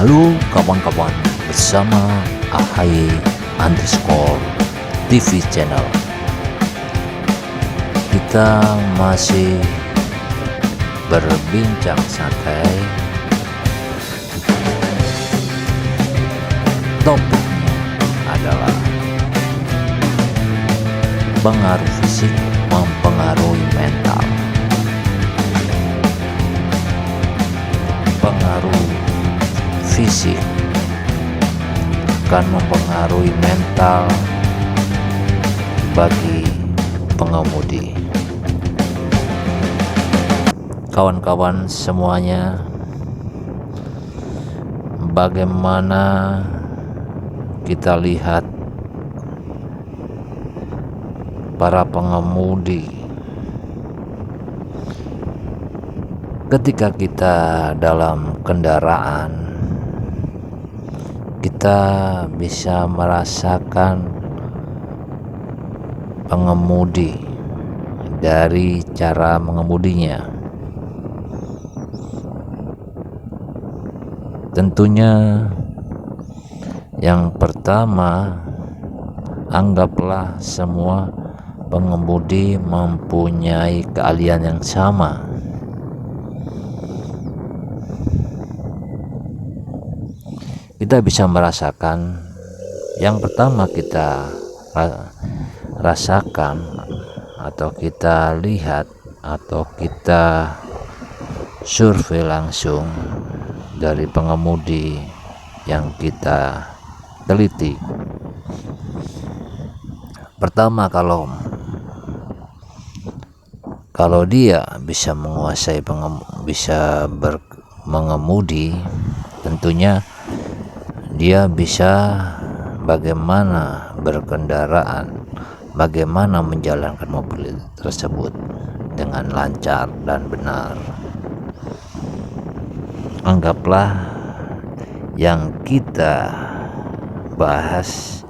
Halo kawan-kawan, bersama AHY_TV channel. Kita masih berbincang santai. Topiknya adalah pengaruh fisik mempengaruhi mental. Pengaruh fisik akan mempengaruhi mental bagi pengemudi. Kawan-kawan semuanya, bagaimana kita lihat para pengemudi ketika kita dalam kendaraan, kita bisa merasakan pengemudi dari cara mengemudinya. Tentunya yang pertama, anggaplah semua pengemudi mempunyai keahlian yang sama. Kita bisa merasakan, yang pertama kita rasakan atau kita lihat atau kita survei langsung dari pengemudi yang kita teliti. Pertama, kalau dia bisa menguasai mengemudi, tentunya dia bisa bagaimana berkendaraan, bagaimana menjalankan mobil tersebut dengan lancar dan benar. Anggaplah yang kita bahas,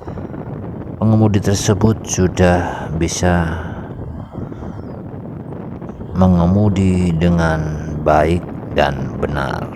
pengemudi tersebut sudah bisa mengemudi dengan baik dan benar.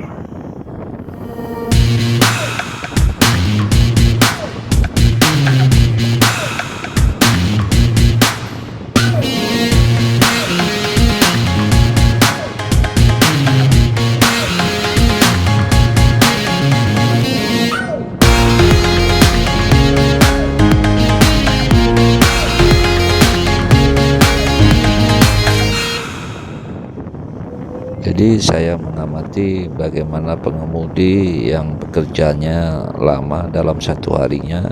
Jadi saya mengamati bagaimana pengemudi yang bekerjanya lama dalam satu harinya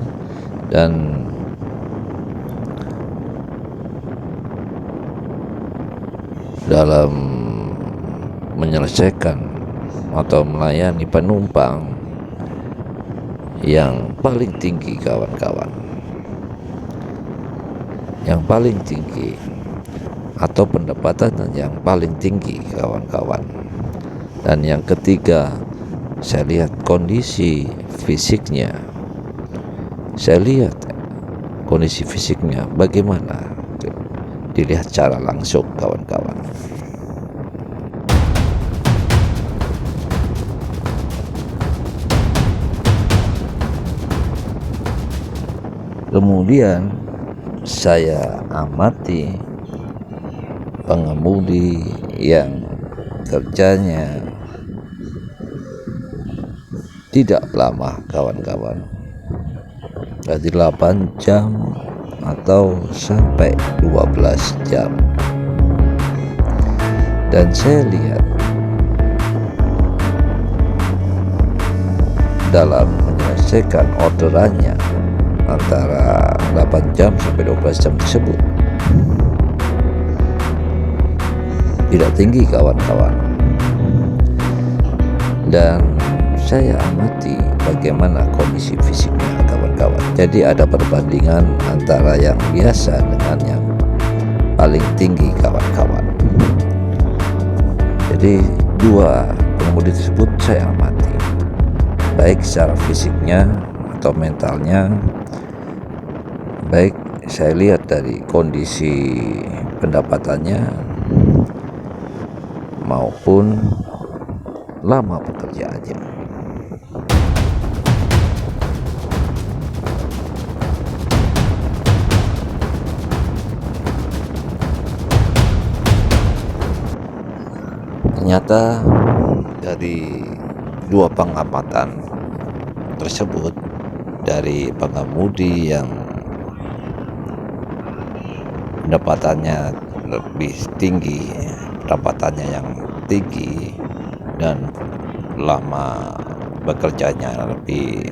dan dalam menyelesaikan atau melayani penumpang yang paling tinggi, kawan-kawan. Yang paling tinggi atau pendapatan yang paling tinggi, kawan-kawan. Dan yang ketiga, saya lihat kondisi fisiknya. Saya lihat kondisi fisiknya bagaimana, dilihat secara langsung, kawan-kawan. Kemudian saya amati pengemudi yang kerjanya tidak lama, kawan-kawan, dari 8 jam atau sampai 12 jam. Dan saya lihat dalam menyelesaikan orderannya antara 8 jam sampai 12 jam tersebut tidak tinggi, kawan-kawan. Dan saya amati bagaimana kondisi fisiknya, kawan-kawan. Jadi ada perbandingan antara yang biasa dengan yang paling tinggi, kawan-kawan. Jadi dua pengemudi tersebut saya amati, baik secara fisiknya atau mentalnya. Baik saya lihat dari kondisi pendapatannya maupun lama pekerjaannya. Ternyata dari dua pengamatan tersebut, dari pengemudi yang pendapatannya lebih tinggi, dan lama bekerjanya lebih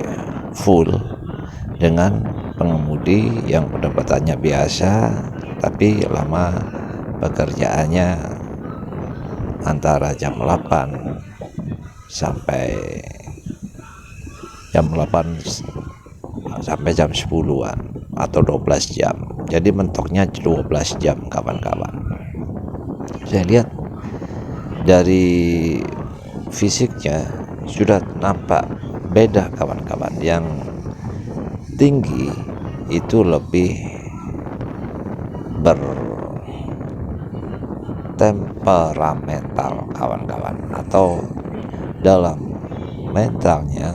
full, dengan pengemudi yang pendapatannya biasa tapi lama pekerjaannya antara jam 8 sampai jam 8 sampai jam 10-an atau 12 jam. Jadi mentoknya 12 jam kawan-kawan. Saya lihat dari fisiknya sudah nampak beda kawan-kawan. Yang tinggi itu lebih bertemperamental kawan-kawan, atau dalam mentalnya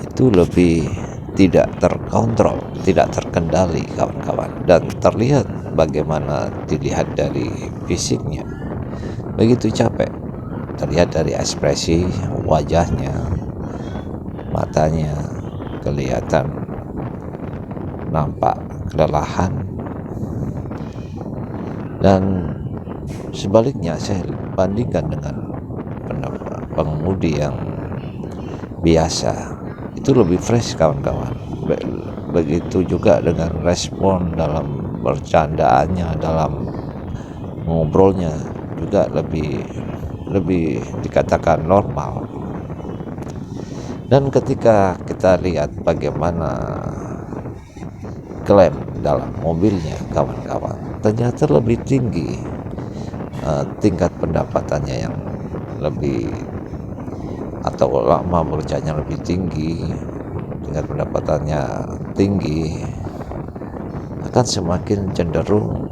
itu lebih tidak terkontrol, tidak terkendali kawan-kawan, dan terlihat bagaimana dilihat dari fisiknya begitu capek, terlihat dari ekspresi wajahnya, matanya kelihatan nampak kelelahan. Dan sebaliknya saya bandingkan dengan pengemudi yang biasa, itu lebih fresh kawan-kawan. Begitu juga dengan respon dalam bercandaannya, dalam ngobrolnya juga lebih dikatakan normal. Dan ketika kita lihat bagaimana klaim dalam mobilnya kawan-kawan, ternyata lebih tinggi tingkat pendapatannya, yang lebih atau lama bekerjanya lebih tinggi, tingkat pendapatannya tinggi, akan semakin cenderung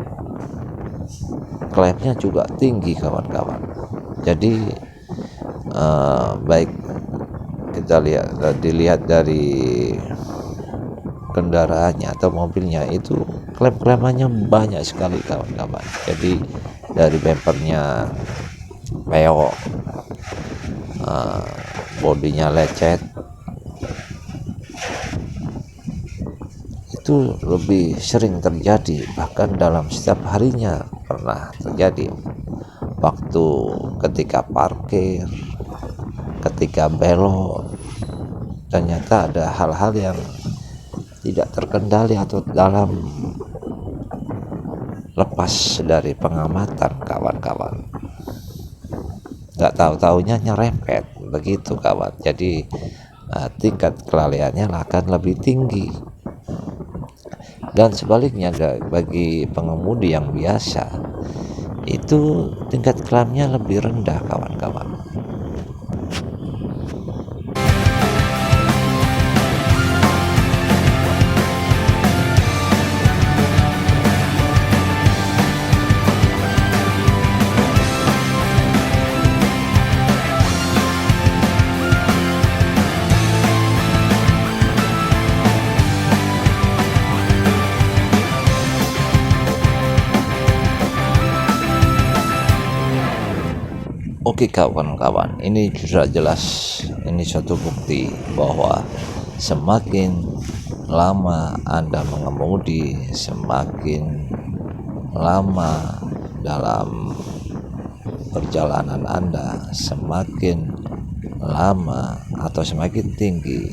klaimnya juga tinggi kawan-kawan. Jadi baik kita dilihat dari kendaraannya atau mobilnya, itu klaim-klaimannya banyak sekali kawan-kawan. Jadi dari bempernya peok, bodinya lecet, itu lebih sering terjadi, bahkan dalam setiap harinya pernah terjadi. Waktu ketika parkir, ketika belok, ternyata ada hal-hal yang tidak terkendali atau dalam lepas dari pengamatan kawan-kawan. Nggak tahu-taunya nyerempet begitu kawan. Jadi tingkat kelalaiannya akan lebih tinggi. Dan sebaliknya bagi pengemudi yang biasa, itu tingkat klaimnya lebih rendah kawan-kawan. Oke kawan-kawan, ini sudah jelas, ini suatu bukti bahwa semakin lama Anda mengemudi, semakin lama dalam perjalanan Anda, semakin lama atau semakin tinggi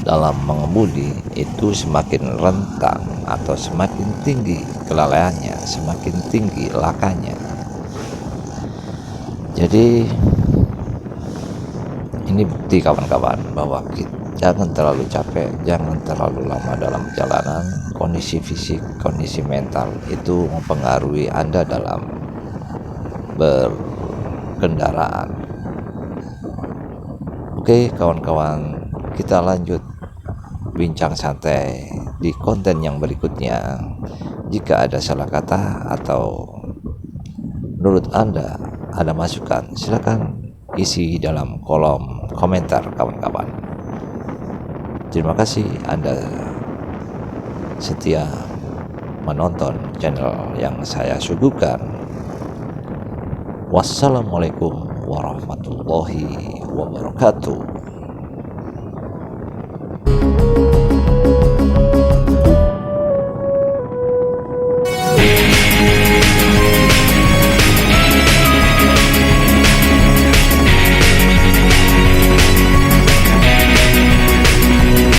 dalam mengemudi, itu semakin rentan atau semakin tinggi kelalaiannya, semakin tinggi lakanya. Jadi ini bukti kawan-kawan bahwa jangan terlalu capek, jangan terlalu lama dalam perjalanan. Kondisi fisik, kondisi mental itu mempengaruhi Anda dalam berkendaraan. Oke kawan-kawan, kita lanjut bincang santai di konten yang berikutnya. Jika ada salah kata atau menurut Anda ada masukan, silakan isi dalam kolom komentar kawan-kawan. Terima kasih Anda setia menonton channel yang saya suguhkan. Wassalamualaikum warahmatullahi wabarakatuh.